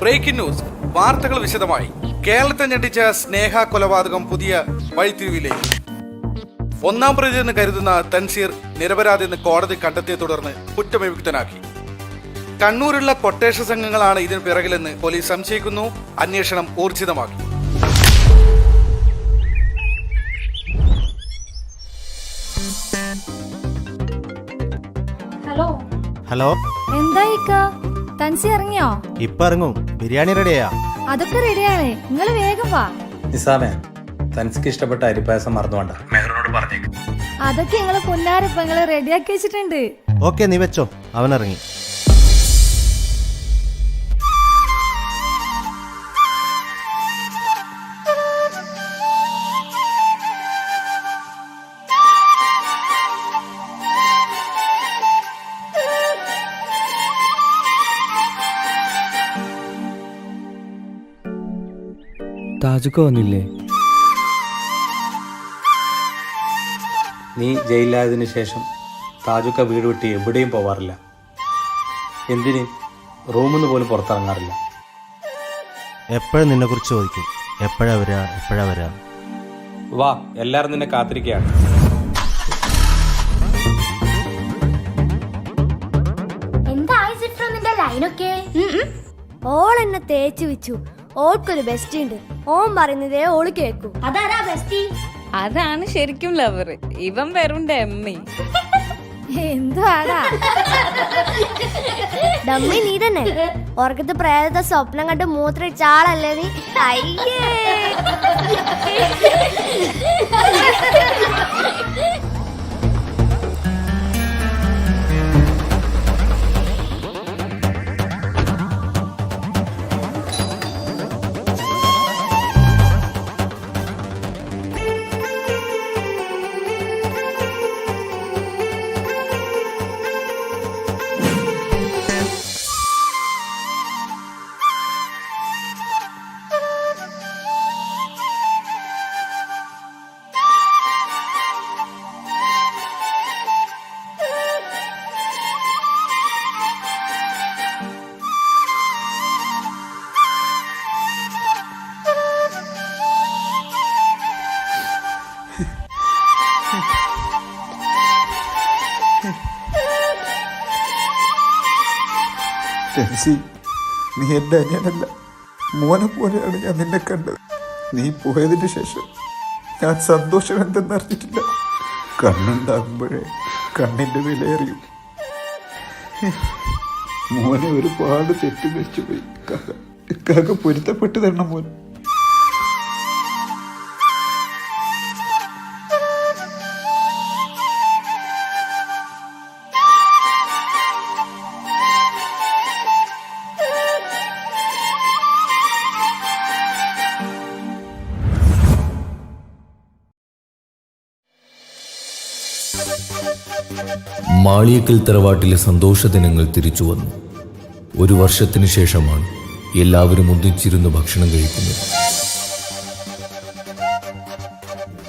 Breaking news. വാർത്തകൾ വിശദമായി. കേരളത്തെ ഞെട്ടിച്ച സ്നേഹ കൊലപാതകം പുതിയ വഴിത്തിരിവിലേക്ക്. ഒന്നാം പ്രതി എന്ന് കരുതുന്ന തൻസീർ നിരപരാധിയെന്ന് കോടതി കണ്ടെത്തിയെ തുടർന്ന് കുറ്റവിമുക്തനാക്കി. കണ്ണൂരുള്ള കൊട്ടേഷൻ സംഘങ്ങളാണ് ഇതിന് പിറകിലെന്ന് പോലീസ് സംശയിക്കുന്നു. അന്വേഷണം ഊർജിതമാക്കി. ഹലോ, എന്തായിക്ക തൻസി ഇറങ്ങിയോ? ഇപ്പൊ ഇറങ്ങും. ബിരിയാണി റെഡിയാ? അതൊക്കെ റെഡിയാണ്, നിങ്ങൾ വേഗം വാ. നിസാമേ, തനിക്ക് ഇഷ്ടപ്പെട്ട അരിപ്പായസം മറന്നുകൊണ്ട മെഹറിനോട് പറഞ്ഞേക്ക്. അതൊക്കെ നിങ്ങള് പൊന്നാരിപ്പ നിങ്ങള് റെഡിയാക്കി വെച്ചിട്ടുണ്ട്. ഓക്കെ, നീ വെച്ചോ. അവൻ ഇറങ്ങി. താജുക്ക് വന്നില്ലേ? നീ ജയിലിലായതിനു ശേഷം താജുക്ക വീട് വിട്ട് എവിടെയും പോവാറില്ല. എന്തിന് റൂമിൽ നിന്ന് പോലും പുറത്തിറങ്ങാറില്ല. എപ്പോഴും നിന്നെ കുറിച്ച് ചോദിക്കും. എപ്പോഴാ വരാ? വാ, എല്ലാരും നിന്നെ കാത്തിരിക്കുകയാണ്. ഓൾ എന്നെ തേച്ചു വെച്ചു. ഓൾക്കൊരു ബെസ്റ്റ് ഉണ്ട്. ഓൻ പറയുന്നതേ ഓള് കേക്കൂ. അതാരാ ബെസ്റ്റി? അതാണ് ശരിക്കും ലവർ. ഇവൻ വെറും ഡമ്മി. എന്തുവാടാ ഡമ്മി? നീ തന്നെ ഉറക്കത്ത് പ്രേതത്തെ സ്വപ്നം കണ്ട് മൂത്രയിച്ച ആളല്ലേ നീ? അയ്യേ, നീ എൻ്റെ അനിയനല്ല, മോനെ പോലെയാണ് ഞാൻ നിന്നെ കണ്ടത്. നീ പോയതിന് ശേഷം ഞാൻ സന്തോഷം എന്തെന്നറിഞ്ഞിട്ടില്ല. കണ്ണുണ്ടാകുമ്പോഴേ കണ്ണിൻ്റെ വിലയറിയും. മോനെ ഒരുപാട് തെറ്റുപറ്റിച്ചു പോയി. കാക്ക പൊരുത്തപ്പെട്ട് തരണം മോൻ. മാളിയേക്കൽ തറവാട്ടിലെ സന്തോഷ ദിനങ്ങൾ തിരിച്ചു വന്നു. ഒരു വർഷത്തിനു ശേഷമാണ് എല്ലാവരും ഒന്നിച്ചിരുന്ന് ഭക്ഷണം കഴിക്കുന്നത്.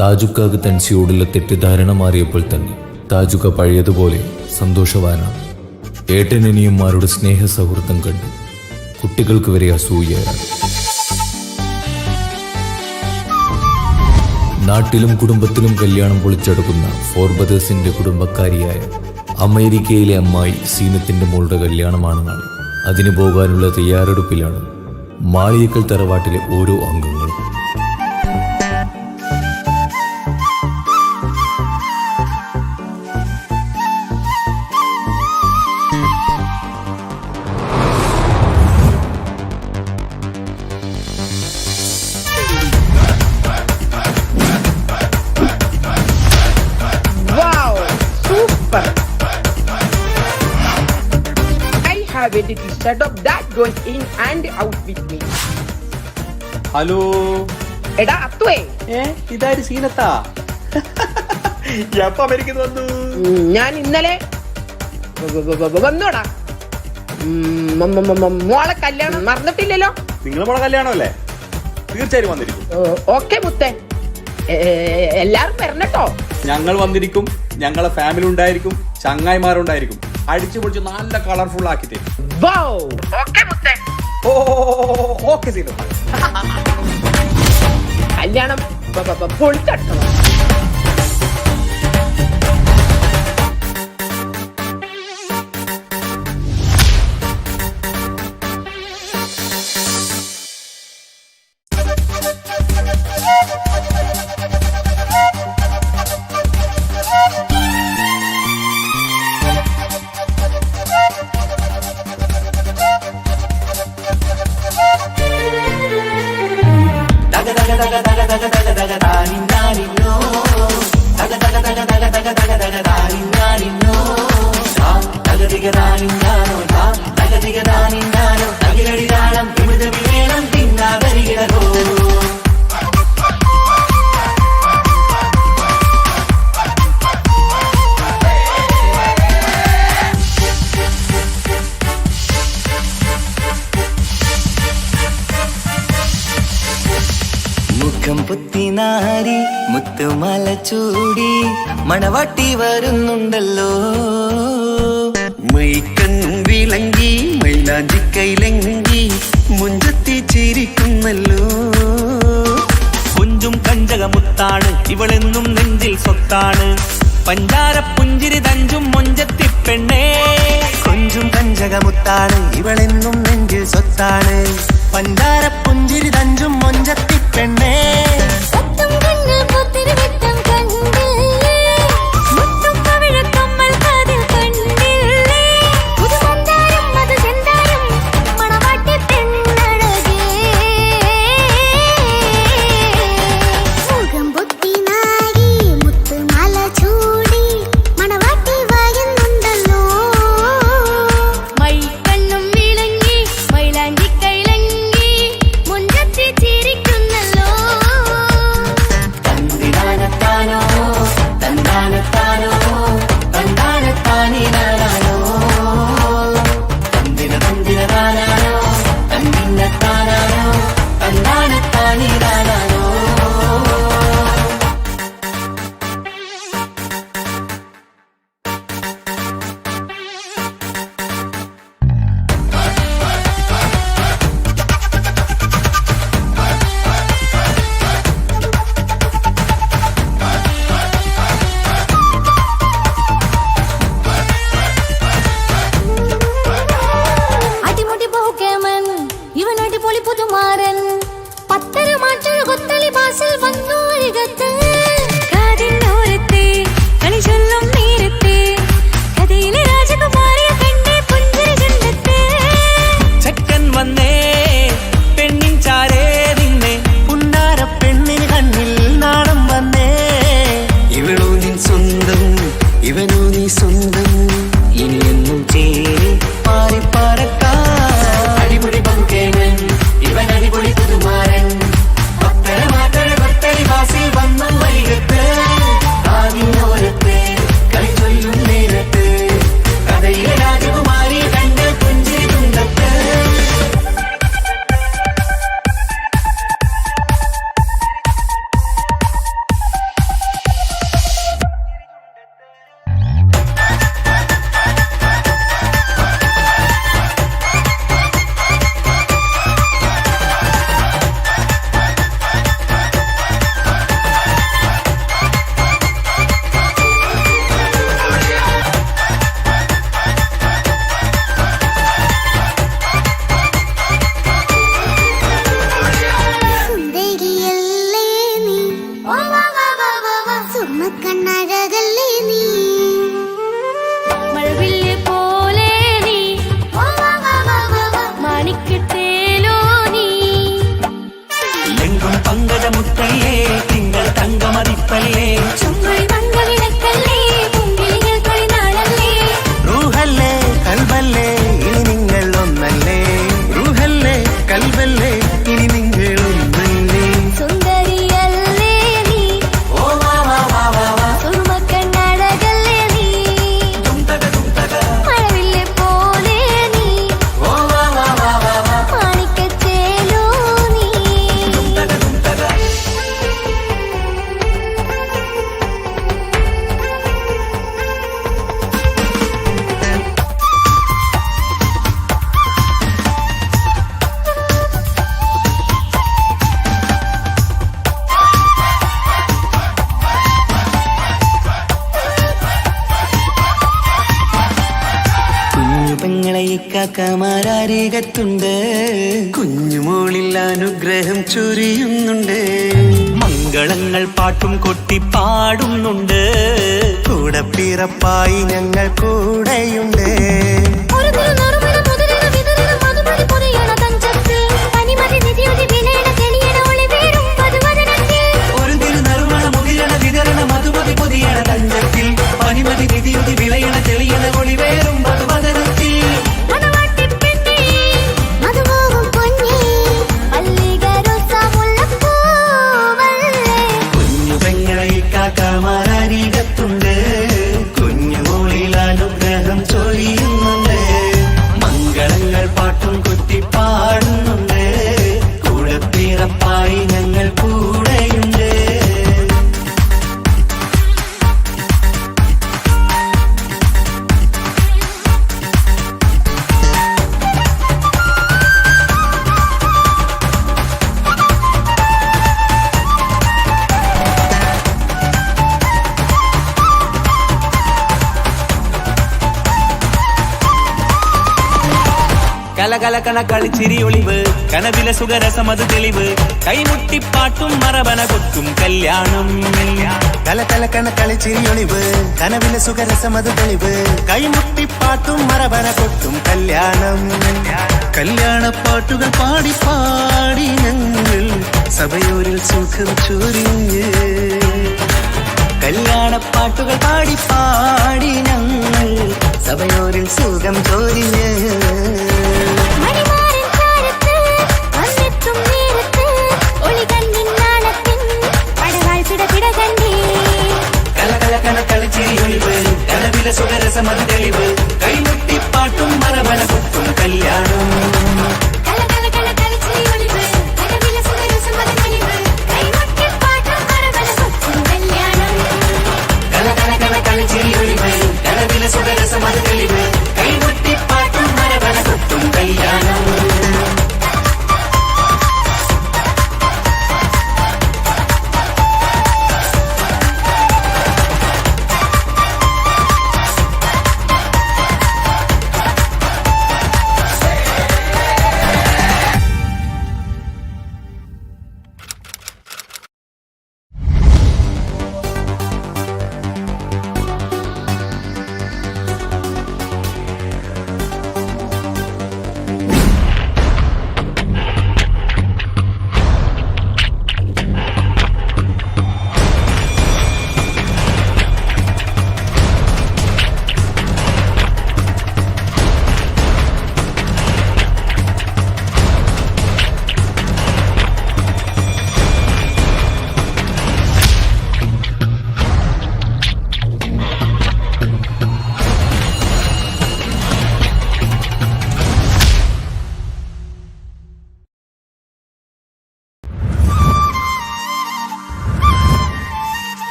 താജുക്കാക്ക് തൻസിയോടുള്ള തെറ്റിദ്ധാരണ മാറിയപ്പോൾ തന്നെ താജുക്ക പഴയതുപോലെ സന്തോഷവാനാണ്. ഏട്ടനനിയന്മാരുടെ സ്നേഹ സൗഹൃദം കണ്ട് കുട്ടികൾക്ക് വരെ അസൂയയാണ്. നാട്ടിലും കുടുംബത്തിലും കല്യാണം പൊളിച്ചെടുക്കുന്ന ഫോർബദേഴ്സിന്റെ കുടുംബക്കാരിയായ അമേരിക്കയിലെ അമ്മായി സീനത്തിന്റെ മോളുടെ കല്യാണമാണ് നാളെ. അതിന് പോകാനുള്ള തയ്യാറെടുപ്പിലാണ് മാളിയേക്കൽ തറവാട്ടിലെ ഓരോ അംഗങ്ങളും. A little setup that goes in and out with me. Hello എടാ അത്തുവേ, ഇതാര് സീനത്താ? എപ്പോ അമേരിക്കയിൽ വന്നു? ഞാൻ ഇന്നലെ വന്നോടാ. മോളെ കല്യാണം മറന്നിട്ടില്ലല്ലോ? നിങ്ങളെ മോളെ കല്യാണമല്ലേ? തീർച്ചയായും വന്നിരിക്കും. ഓക്കെ മുത്തേ, എല്ലാരും വരണട്ടോ. ഞങ്ങൾ വന്നിരിക്കും. ഞങ്ങളെ ഫാമിലി ഉണ്ടായിരിക്കും, ചങ്ങായിമാരുണ്ടായിരിക്കും. അടിച്ചു പൊളിച്ച് നല്ല കളർഫുൾ ആക്കി തരും. ഓക്കെ മുത്തേ. ഓ ഓക്കെ സീനു. കല്യാണം പൊളിച്ചട്ടോ. മുഖം പുത്തിനാരി മുത്തുമാല ചൂടി മണവാട്ടി വരുന്നുണ്ടല്ലോ. മൈക്കണ്ണും വിളങ്ങി മൈലാഞ്ചി കൈലങ്കി മുഞ്ചത്തി ചിരിക്കുന്നല്ലോ. കുഞ്ചും കഞ്ചകമുത്താണ് ഇവളെന്നും നെഞ്ചിൽ സ്വത്താണ്. പഞ്ചാര പുഞ്ചിരി തഞ്ചും മൊഞ്ചത്തി പെണ്ണേ. കൊഞ്ചും കഞ്ചകമുത്താണ് ഇവളെന്നും നെഞ്ചിൽ സ്വത്താണ്. പഞ്ചാര പുഞ്ചിരി തഞ്ചും മൊഞ്ചത്തി പെണ്ണേ. അരികത്തുണ്ട്, കുഞ്ഞുമോളിൽ അനുഗ്രഹം ചൊരിയുന്നുണ്ട്. മംഗളങ്ങൾ പാട്ടും കൊട്ടി പാടുന്നുണ്ട്, കൂടെ പിറപ്പായി ഞങ്ങൾ കൂടെയുണ്ട്. ഒരു തിരുനറുമണ മുകിരണ വിതരണ മധുമതി പൊതിയണ തഞ്ചത്തിൽ, പനിമതി നിധിയുതി വിളയണ തെളിയണ ഒളിവേറും മധുവദനത്തിൽ. കുഞ്ഞു പെങ്ങളെ കാക്കമാരരികത്തുണ്ട്, കുഞ്ഞുമോളിൽ അനുഗ്രഹം ചൊരിയുന്നുണ്ട്. മംഗളങ്ങൾ പാട്ടും കുത്തി പാടുന്നുണ്ട്, കൂടെ പിറപ്പായി ഞങ്ങൾ കൂടെയുണ്ട്. കലകലകണ കളിച്ചിരി ഒളിവ്, കനവിലെ സുഖരസമത് തെളിവ്, കൈമുട്ടിപ്പാട്ടും മറവന കൊത്തും കല്യാണം. കലകലകണ കളിച്ചിരി ഒളിവ്, കനവിലെ സുഖരസമത് തെളിവ്, കൈമുട്ടിപ്പാട്ടും മറവന കൊത്തും കല്യാണം. കല്യാണപ്പാട്ടുകൾ പാടി പാടി ഞങ്ങൾ സഭയോരിൽ സുഖം ചൊരിഞ്ഞ്. കല്യാണപ്പാട്ടുകൾ പാടി പാടി ഞങ്ങൾ സഭയോരിൽ സുഖം ചൊരിഞ്ഞ്.